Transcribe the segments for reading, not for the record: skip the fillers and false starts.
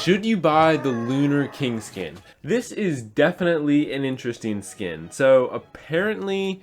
Should you buy the Lunar King skin? This is definitely an interesting skin. So apparently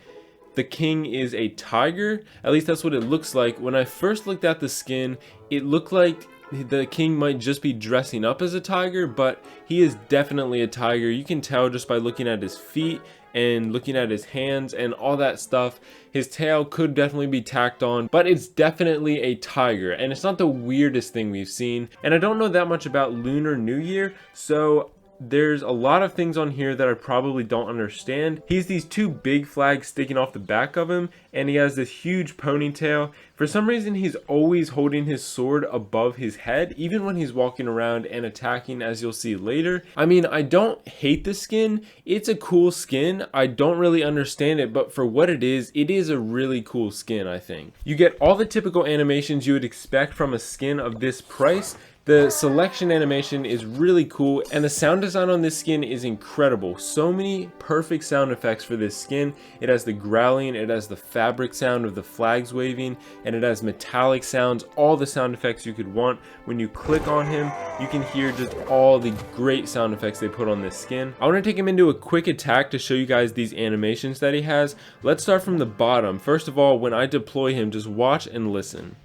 the king is a tiger. At least that's what it looks like. When I first looked at the skin, it looked like the king might just be dressing up as a tiger, but he is definitely a tiger. You can tell just by looking at his feet and looking at his hands and all that stuff. His tail could definitely be tacked on, but it's definitely a tiger, and it's not the weirdest thing we've seen. And I don't know that much about Lunar New Year, so there's a lot of things on here that I probably don't understand. He's these two big flags sticking off the back of him, and he has this huge ponytail. For some reason, he's always holding his sword above his head, even when he's walking around and attacking, as you'll see later. I mean, I don't hate the skin. It's a cool skin. I don't really understand it, but for what it is a really cool skin, I think. You get all the typical animations you would expect from a skin of this price. The selection animation is really cool, and the sound design on this skin is incredible. So many perfect sound effects for this skin. It has the growling, it has the fabric sound of the flags waving, and it has metallic sounds, all the sound effects you could want. When you click on him, you can hear just all the great sound effects they put on this skin. I want to take him into a quick attack to show you guys these animations that he has. Let's start from the bottom. First of all, when I deploy him, just watch and listen.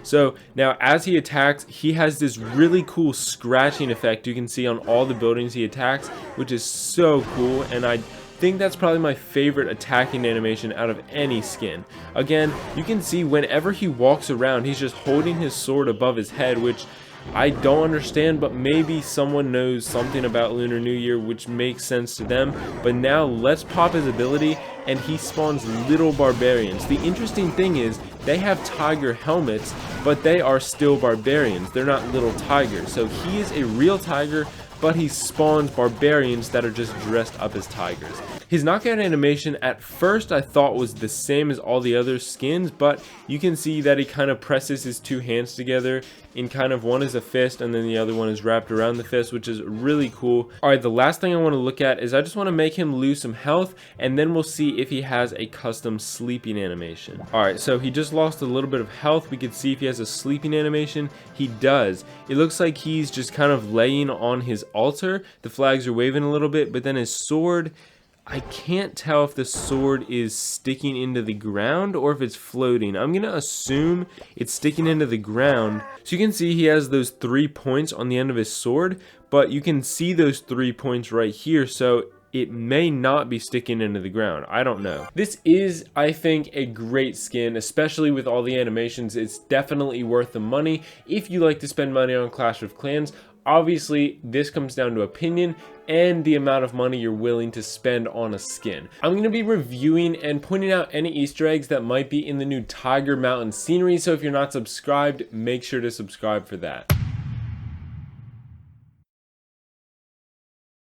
So now as he attacks, he has this really cool scratching effect you can see on all the buildings he attacks, which is so cool, and I think that's probably my favorite attacking animation out of any skin. Again, you can see whenever he walks around, he's just holding his sword above his head, which I don't understand, but maybe someone knows something about Lunar New Year which makes sense to them. But now let's pop his ability and he spawns little barbarians. The interesting thing is they have tiger helmets, but they are still barbarians. They're not little tigers. So he is a real tiger, but he spawns barbarians that are just dressed up as tigers. His knockout animation at first I thought was the same as all the other skins, but you can see that he kind of presses his two hands together in kind of, one is a fist and then the other one is wrapped around the fist, which is really cool. Alright, the last thing I want to look at is I just want to make him lose some health, and then we'll see if he has a custom sleeping animation. Alright, so he just lost a little bit of health. We can see if he has a sleeping animation. He does. It looks like he's just kind of laying on his altar. The flags are waving a little bit, but then his sword, I can't tell if the sword is sticking into the ground or if it's floating. I'm gonna assume it's sticking into the ground. So you can see he has those 3 points on the end of his sword, but you can see those 3 points right here, so it may not be sticking into the ground. I don't know. This is, I think, a great skin, especially with all the animations. It's definitely worth the money if you like to spend money on Clash of Clans. Obviously, this comes down to opinion and the amount of money you're willing to spend on a skin. I'm going to be reviewing and pointing out any Easter eggs that might be in the new Tiger Mountain scenery, so if you're not subscribed, make sure to subscribe for that.